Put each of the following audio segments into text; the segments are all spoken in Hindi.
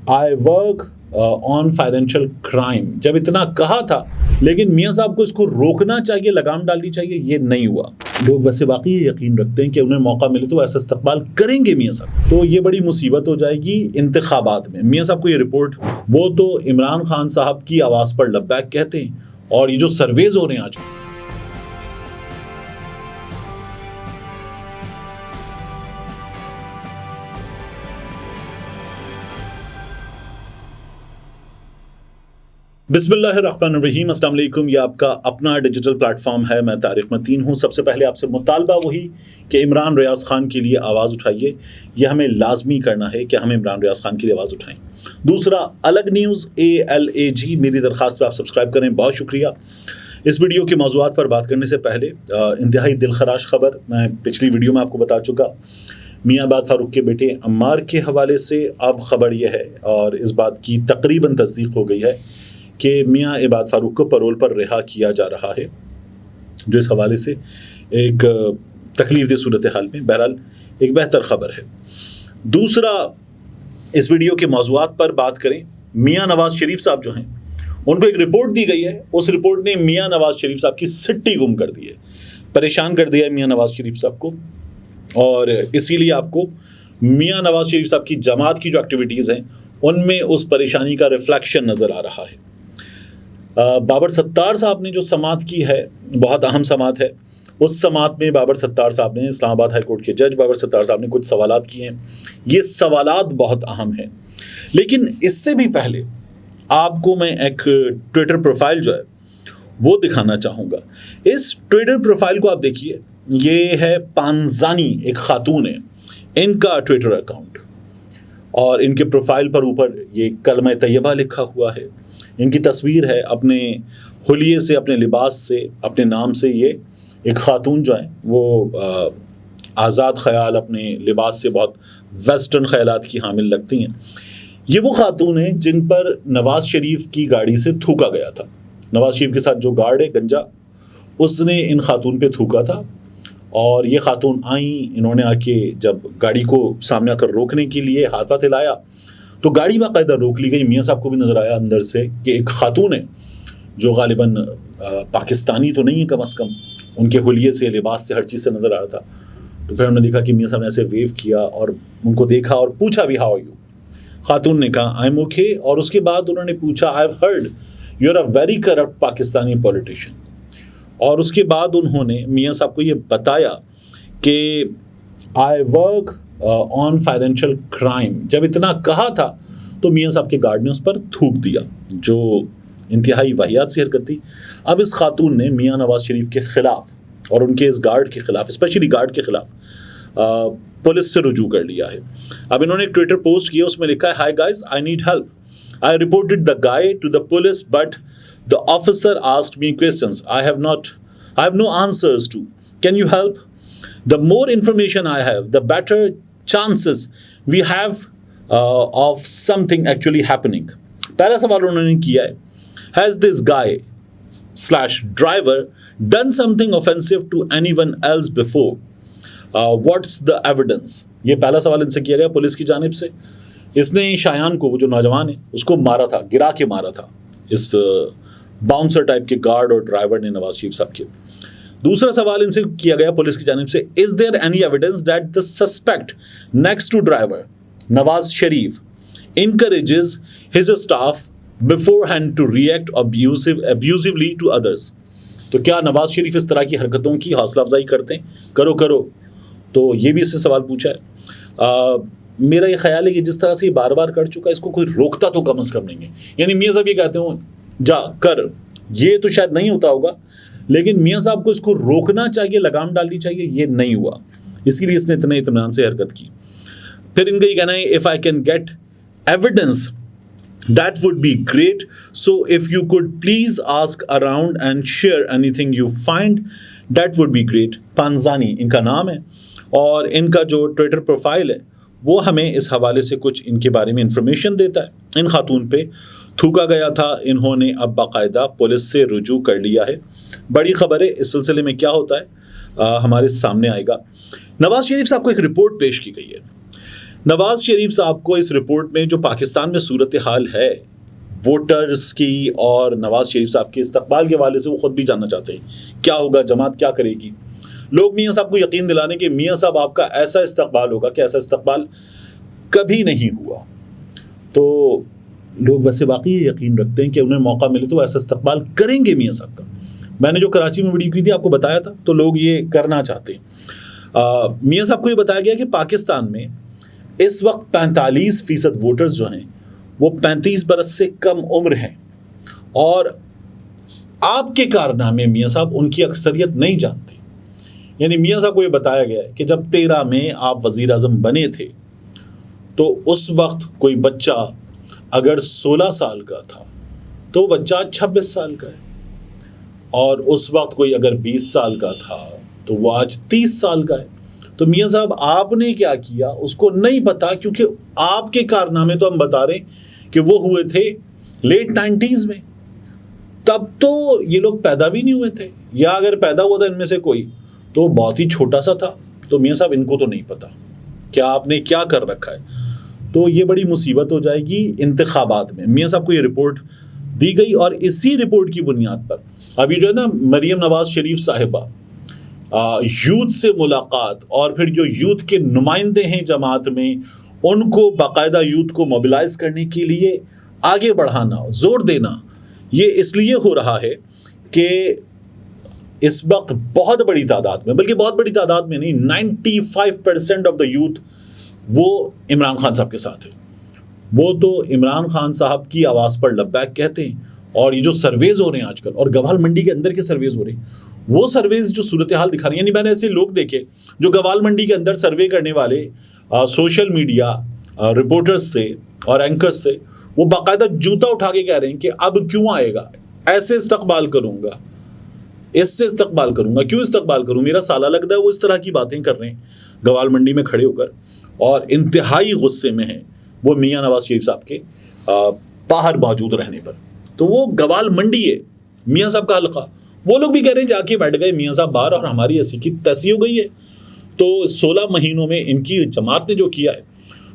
I work on financial crime, जब इतना कहा था, लेकिन मियाँ साहब को इसको रोकना चाहिए, लगाम डालनी चाहिए, ये नहीं हुआ। लोग वैसे वाकई यकीन रखते हैं कि उन्हें मौका मिले तो ऐसा इस्तकबाल करेंगे मियाँ साहब, तो ये बड़ी मुसीबत हो जाएगी इंतखाबात में। मियाँ साहब को ये रिपोर्ट, वो तो इमरान खान साहब की आवाज़ पर लब्बैक कहते हैं, और ये जो सर्वेज हो रहे हैं आज, बिस्मिल्लाहिर्रहमानिर्रहीम, अस्सलाम वालेकुम। ये आपका अपना डिजिटल प्लेटफॉर्म है, मैं तारिक मतीन हूँ। सबसे पहले आपसे मुतालबा वही कि इमरान रियाज़ खान के लिए आवाज़ उठाइए। यह हमें लाजमी करना है कि हम इमरान रियाज़ खान के लिए आवाज़ उठाएं। दूसरा, अलग न्यूज़ ALAG, मेरी दरख्वास्त पर आप सब्सक्राइब करें, बहुत शुक्रिया। इस वीडियो के मौज़ूआत पर बात करने से पहले इंतहाई दिलखराश खबर मैं पिछली वीडियो में आपको बता चुका। मियाँ इबाद फ़ारूक के बेटे अम्मार के हवाले से अब खबर यह है, और इस बात की तकरीबन तस्दीक हो गई है कि मियाँ इबाद फ़ारूक को पैरोल पर रिहा किया जा रहा है, जो इस हवाले से एक तकलीफ दे सूरत हाल में बहरहाल एक बेहतर ख़बर है। दूसरा, इस वीडियो के मौज़ूआत पर बात करें। मियाँ नवाज़ शरीफ साहब जो हैं, उनको एक रिपोर्ट दी गई है। उस रिपोर्ट ने मियाँ नवाज़ शरीफ साहब की सिट्टी गुम कर दी है, परेशान कर दिया है मियाँ नवाज़ शरीफ साहब को, और इसीलिए आपको मियाँ नवाज़ शरीफ साहब की जमात की जो एक्टिविटीज़ हैं उनमें उस परेशानी का रिफ्लेक्शन नज़र आ रहा है। बाबर सत्तार साहब ने जो समात की है, बहुत अहम समात है। उस समात में बाबर सत्तार साहब ने, इस्लामाबाद हाई कोर्ट के जज बाबर सत्तार साहब ने कुछ सवालात किए हैं। ये सवालात बहुत अहम हैं, लेकिन इससे भी पहले आपको मैं एक ट्विटर प्रोफाइल जो है वो दिखाना चाहूँगा। इस ट्विटर प्रोफाइल को आप देखिए, ये है पांजानी, एक खातून है, इनका ट्विटर अकाउंट, और इनके प्रोफाइल पर ऊपर ये कलमा तैयबा लिखा हुआ है। इनकी तस्वीर है, अपने हुलिये से, अपने लिबास से, अपने नाम से ये एक ख़ातून जो है वो आज़ाद ख़याल, अपने लिबास से बहुत वेस्टर्न ख़यालात की हामिल लगती हैं। ये वो ख़ातून हैं जिन पर नवाज़ शरीफ की गाड़ी से थूका गया था। नवाज़ शरीफ के साथ जो गार्ड है गंजा, उसने इन ख़ातून पे थूका था, और ये ख़ातून आई, इन्होंने आके जब गाड़ी को सामने आकर रोकने के लिए हाथ वाथ हिलाया तो गाड़ी बाकायदा रोक ली गई। मियाँ साहब को भी नज़र आया अंदर से कि एक खातून है जो गालिबन पाकिस्तानी तो नहीं है, कम अज़ कम उनके हुलिये से, लिबास से, हर चीज़ से नज़र आ रहा था। तो फिर उन्होंने देखा कि मियाँ साहब ने ऐसे वेव किया और उनको देखा और पूछा भी, हाउ आर यू। खातून ने कहा आई एम ओके, और उसके बाद उन्होंने पूछा I have heard you are a very corrupt Pakistani politician. और उसके बाद उन्होंने मियाँ साहब को ये बताया कि I work on financial crime. जब इतना कहा था तो मियाँ साहब के गार्ड ने उस पर थूक दिया, जो इंतहाई वाहियात सी हरकत थी। अब इस खातून ने मियाँ नवाज़ शरीफ के ख़िलाफ़ और उनके इस गार्ड के ख़िलाफ़, स्पेशली गार्ड के ख़िलाफ़, पुलिस से रुजू कर लिया है। अब इन्होंने एक ट्विटर पोस्ट किया, उसमें लिखा है, hi guys, I need help, I reported the guy to the police but the officer asked me questions I have no answers to, can you help? The more information I have, the better chances we have of something actually happening. पहला सवाल उन्होंने किया है, has this guy/driver done something offensive to anyone else before? What's the evidence? ये पहला सवाल इनसे किया गया पुलिस की जानिब से। इसने शायान को, वो जो नौजवान है, उसको मारा था, गिरा के मारा था इस बाउंसर टाइप के गार्ड और ड्राइवर ने नवाज शरीफ साहब के। दूसरा सवाल इनसे किया गया पुलिस की जानिब से, is there any evidence that the suspect next to driver Nawaz Sharif encourages his staff beforehand to react abusively to others? तो क्या नवाज शरीफ इस तरह की हरकतों की हौसला अफजाई करते हैं, करो? तो ये भी इससे सवाल पूछा है। मेरा ये ख्याल है कि जिस तरह से ये बार बार कर चुका है, इसको कोई रोकता तो कम से कम नहीं है। यानी मियाँ साहब ये कहते हो जा कर, ये तो शायद नहीं होता होगा, लेकिन मियाँ साहब को इसको रोकना चाहिए, लगाम डालनी चाहिए, ये नहीं हुआ, इसीलिए इसने इतने इत्मीनान से हरकत की। फिर इनका ये कहना है, if I can get evidence that would be great, so if you could please ask around and share anything you find, that would be great। पांजानी इनका नाम है और इनका जो ट्विटर प्रोफाइल है वो हमें इस हवाले से कुछ इनके बारे में इंफॉर्मेशन देता है। इन खातून पे थूका गया था, इन्होंने अब बाकायदा पुलिस से रुजू कर लिया है। बड़ी खबर है, इस सिलसिले में क्या होता है हमारे सामने आएगा। नवाज शरीफ साहब को एक रिपोर्ट पेश की गई है। नवाज शरीफ साहब को इस रिपोर्ट में जो पाकिस्तान में सूरत हाल है वोटर्स की और नवाज शरीफ साहब के इस्तकबाल के हवाले से, वो खुद भी जानना चाहते हैं क्या होगा, जमात क्या करेगी। लोग मियाँ साहब को यकीन दिलाने कि मियाँ साहब आपका ऐसा इस्तकबाल होगा कि ऐसा इस्तकबाल कभी नहीं हुआ। तो लोग वैसे वाकई यकीन रखते हैं कि उन्हें मौका मिले तो ऐसा इस्तकबाल करेंगे मियाँ साहब का। मैंने जो कराची में वीडियो की थी आपको बताया था, तो लोग ये करना चाहते हैं। मियाँ साहब को ये बताया गया कि पाकिस्तान में इस वक्त 45% वोटर्स जो हैं वो 35 बरस से कम उम्र हैं, और आपके कारनामे मियाँ साहब उनकी अक्सरियत नहीं जानते। यानी मियाँ साहब को ये बताया गया है कि जब 13 में आप वज़ीर आज़म बने थे तो उस वक्त कोई बच्चा अगर 16 साल का था तो वो बच्चा 26 साल का है, और उस वक्त कोई अगर 20 साल का था तो वो आज 30 साल का है। तो मियाँ साहब आपने क्या किया उसको नहीं पता, क्योंकि आपके कारनामे तो हम बता रहे हैं कि वो हुए थे लेट 90s में। तब तो ये लोग पैदा भी नहीं हुए थे, या अगर पैदा हुआ था इनमें से कोई तो बहुत ही छोटा सा था। तो मियाँ साहब इनको तो नहीं पता क्या आपने क्या कर रखा है। तो ये बड़ी मुसीबत हो जाएगी इंतखाबात में। मियाँ साहब को ये रिपोर्ट दी गई, और इसी रिपोर्ट की बुनियाद पर अभी जो है ना मरियम नवाज शरीफ साहिबा यूथ से मुलाकात, और फिर जो यूथ के नुमाइंदे हैं जमात में उनको बाकायदा यूथ को मोबिलाइज करने के लिए आगे बढ़ाना, जोर देना, ये इसलिए हो रहा है कि इस वक्त बहुत बड़ी तादाद में, बल्कि बहुत बड़ी तादाद में नहीं, 95% ऑफ द यूथ वो इमरान खान साहब के साथ है। वो तो इमरान खान साहब की आवाज़ पर लब्बैक कहते हैं। और ये जो सर्वेज हो रहे हैं आजकल, और गवाल मंडी के अंदर के सर्वेज हो रहे हैं, वो सर्वेज जो सूरत हाल दिखा रहे हैं, यानी मैंने ऐसे लोग देखे जो गवाल मंडी के अंदर सर्वे करने वाले सोशल मीडिया रिपोर्टर्स से और एंकर्स से, वो बाकायदा जूता उठा के कह रहे हैं कि अब क्यों आएगा, ऐसे इस्तकबाल करूंगा, इससे इस्तकबाल करूंगा, क्यों इस्तकबाल करूं, मेरा साला लगता है। वो इस तरह की बातें कर रहे हैं गवाल मंडी में खड़े होकर, और इंतहाई गुस्से में हैं वो मियाँ नवाज शरीफ साहब के बाहर मौजूद रहने पर। तो वो गवाल मंडी है मियाँ साहब का हल्का, वो लोग भी कह रहे हैं जाके बैठ गए मियाँ साहब बाहर, और हमारी ऐसी की तैसी हो गई है। तो 16 महीनों में इनकी जमात ने जो किया है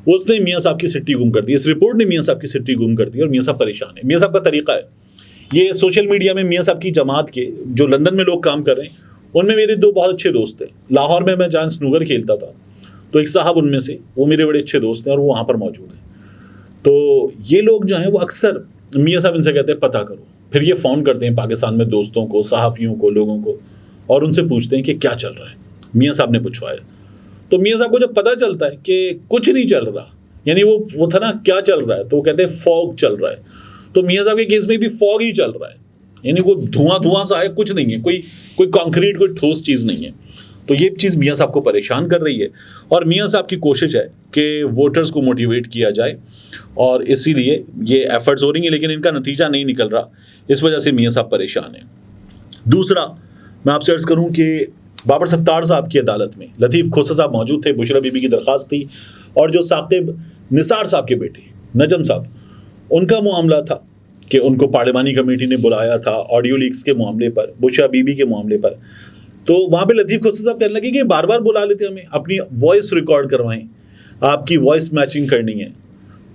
उसने मियाँ साहब की सिट्टी गुम कर दी, इस रिपोर्ट ने मियाँ साहब की सिट्टी गुम कर दी, और मियाँ साहब परेशान है। मियाँ साहब का तरीका है ये सोशल मीडिया में, मियाँ साहब की जमात के जो लंदन में लोग काम कर रहे हैं उनमें मेरे 2 बहुत अच्छे दोस्त हैं। लाहौर में मैं जहाँ स्नूकर खेलता था तो एक साहब उनमें से, वो मेरे बड़े अच्छे दोस्त हैं और वो वहाँ पर मौजूद हैं। तो ये लोग जो हैं वो अक्सर मियाँ साहब इनसे कहते हैं पता करो, फिर ये फ़ोन करते हैं पाकिस्तान में दोस्तों को, सहाफ़ियों को, लोगों को, और उनसे पूछते हैं कि क्या चल रहा है। मियाँ साहब ने पूछवाया तो मियाँ साहब को जब पता चलता है कि कुछ नहीं चल रहा, यानी वो था ना क्या चल रहा है, तो वो कहते हैं फॉग चल रहा है। तो मियाँ साहब के केस में भी फॉग ही चल रहा है, यानी वो धुआं सा है, कुछ नहीं है, कोई कॉन्क्रीट, कोई ठोस चीज़ नहीं है। तो ये चीज़ मियाँ साहब को परेशान कर रही है, और मियाँ साहब की कोशिश है कि वोटर्स को मोटिवेट किया जाए, और इसीलिए ये एफर्ट्स हो रही हैं, लेकिन इनका नतीजा नहीं निकल रहा। इस वजह से मियाँ साहब परेशान हैं। दूसरा मैं आपसे अर्ज़ करूँ कि बाबर सत्तार साहब की अदालत में लतीफ़ खोसा साहब मौजूद थे, बुशरा बीबी की दरख्वास्त थी, और जो साकिब निसार साहब के बेटे नजम साहब, उनका मामला था कि उनको पार्लिमानी कमेटी ने बुलाया था ऑडियो लीक्स के मामले पर, बुशरा बीबी के मामले पर। तो वहाँ पे लतीफ़ खोसा साहब कहने लगे कि बार बार बुला लेते हमें, अपनी वॉइस रिकॉर्ड करवाएं, आपकी वॉइस मैचिंग करनी है।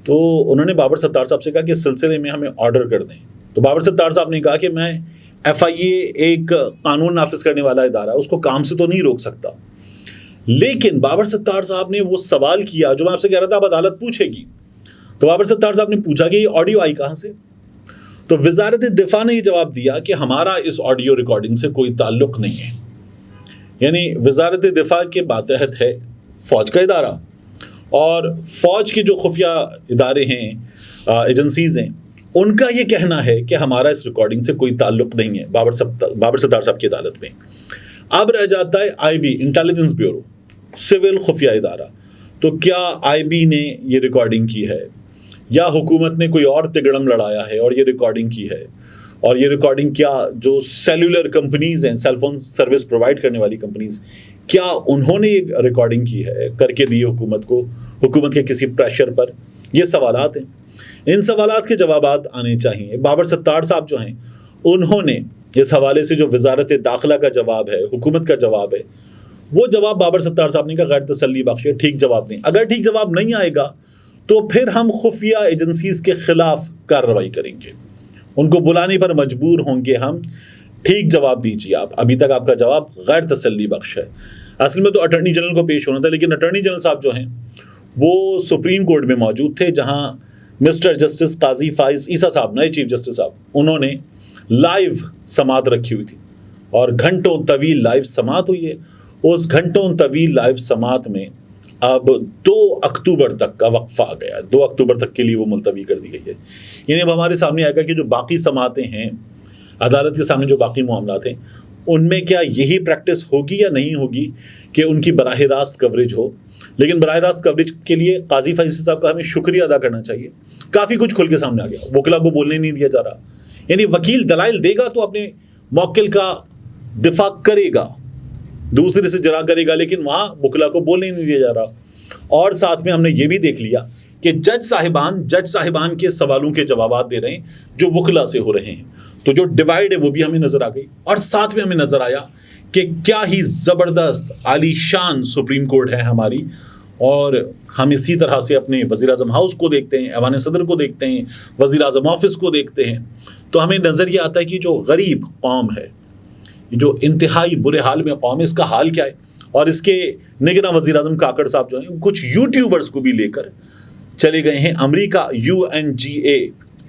तो उन्होंने बाबर सत्तार साहब से कहा कि इस सिलसिले में हमें ऑर्डर कर दें। तो बाबर सत्तार साहब ने कहा कि मैं FIA एक कानून नाफिज करने वाला इदारा, उसको काम से तो नहीं रोक सकता। लेकिन बाबर सत्तार साहब ने वो सवाल किया जो मैं आपसे कह रहा था अब अदालत पूछेगी। तो बाबर सत्तार साहब ने पूछा कि ये ऑडियो आई कहाँ से। तो वजारत दिफा ने ये जवाब दिया कि हमारा इस ऑडियो रिकॉर्डिंग से कोई ताल्लुक नहीं है। यानी वजारत दिफा के मातहत है फ़ौज का इदारा, और फ़ौज के जो खुफिया इदारे हैं, एजेंसीज़ हैं, उनका ये कहना है कि हमारा इस रिकॉर्डिंग से कोई ताल्लुक नहीं है बाबर सत्तार साहब की अदालत में। अब रह जाता है IB, इंटेलिजेंस ब्यूरो, सिविल खुफिया इदारा। तो क्या IB ने ये रिकॉर्डिंग की है, या हुकूमत ने कोई और तिगड़म लड़ाया है और ये रिकॉर्डिंग की है, और ये रिकॉर्डिंग क्या जो सेलुलर कंपनीज़ हैं, सेलफोन सर्विस प्रोवाइड करने वाली कंपनीज़, क्या उन्होंने ये रिकॉर्डिंग की है, करके दी हुकूमत को, हुकूमत के किसी प्रेशर पर? ये सवालात हैं, इन सवालात के जवाबात आने चाहिए। बाबर सत्तार साहब जो हैं उन्होंने इस हवाले से जो वजारत दाखिला का जवाब है, हुकूमत का जवाब है, वो जवाब बाबर सत्तार साहब ने कहा गैर तसल्ली बख्श है, ठीक जवाब नहीं। अगर ठीक जवाब नहीं आएगा तो फिर हम खुफिया एजेंसीज के खिलाफ कार्रवाई करेंगे, उनको बुलाने पर मजबूर होंगे हम। ठीक जवाब दीजिए आप, अभी तक आपका जवाब गैर तसल्ली बख्श है। असल में तो अटॉर्नी जनरल को पेश होना था, लेकिन अटॉर्नी जनरल साहब जो हैं वो सुप्रीम कोर्ट में मौजूद थे, जहां मिस्टर जस्टिस काजी फाइज ईसा साहब, नए चीफ जस्टिस साहब, उन्होंने लाइव समात रखी हुई थी और घंटों तवील लाइव समात हुई है। उस घंटों तवील लाइव समात में अब 2 अक्टूबर तक का वक्फा आ गया, 2 अक्टूबर तक के लिए वो मुलतवी कर दी गई है। यानी अब हमारे सामने आएगा कि जो बाकी समातें हैं, अदालत के सामने जो बाकी मामलात हैं, उनमें क्या यही प्रैक्टिस होगी या नहीं होगी कि उनकी बराह रास्त कवरेज हो। लेकिन बराह रास्त कवरेज के लिए काजी फैज़ी साहब का हमें शुक्रिया अदा करना चाहिए, काफ़ी कुछ खुल के सामने आ गया। वकीला को बोलने नहीं दिया जा रहा, यानी वकील दलाइल देगा तो अपने मौकिल का दिफा करेगा, दूसरे से जरा करेगा, लेकिन वहाँ वकीला को बोलने नहीं दिया जा रहा। और साथ में हमने ये भी देख लिया कि जज साहिबान के सवालों के जवाब दे रहे हैं जो वकीला से हो रहे हैं, तो जो डिवाइड है वो भी हमें नजर आ गई। और साथ में हमें नजर आया कि क्या ही ज़बरदस्त आलीशान सुप्रीम कोर्ट है हमारी। और हम इसी तरह से अपने वज़ीर आज़म हाउस को देखते हैं, ऐवान सदर को देखते हैं, वज़ीर आज़म ऑफिस को देखते हैं, तो हमें नज़र ये आता है कि जो गरीब कौम है, जो इंतहाई बुरे हाल में कौम है, इसका हाल क्या है। और इसके निगरां वज़ीर आज़म काकड़ साहब जो हैं, कुछ यूट्यूबर्स को भी लेकर चले गए हैं America, UNGA,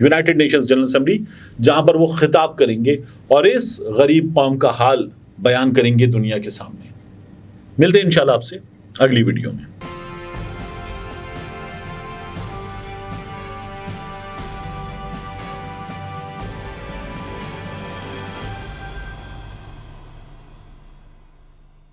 United Nations general assembly, जहां पर वो खिताब करेंगे और इस गरीब कौम का हाल बयान करेंगे दुनिया के सामने। मिलते हैं इंशाल्लाह आपसे अगली वीडियो में।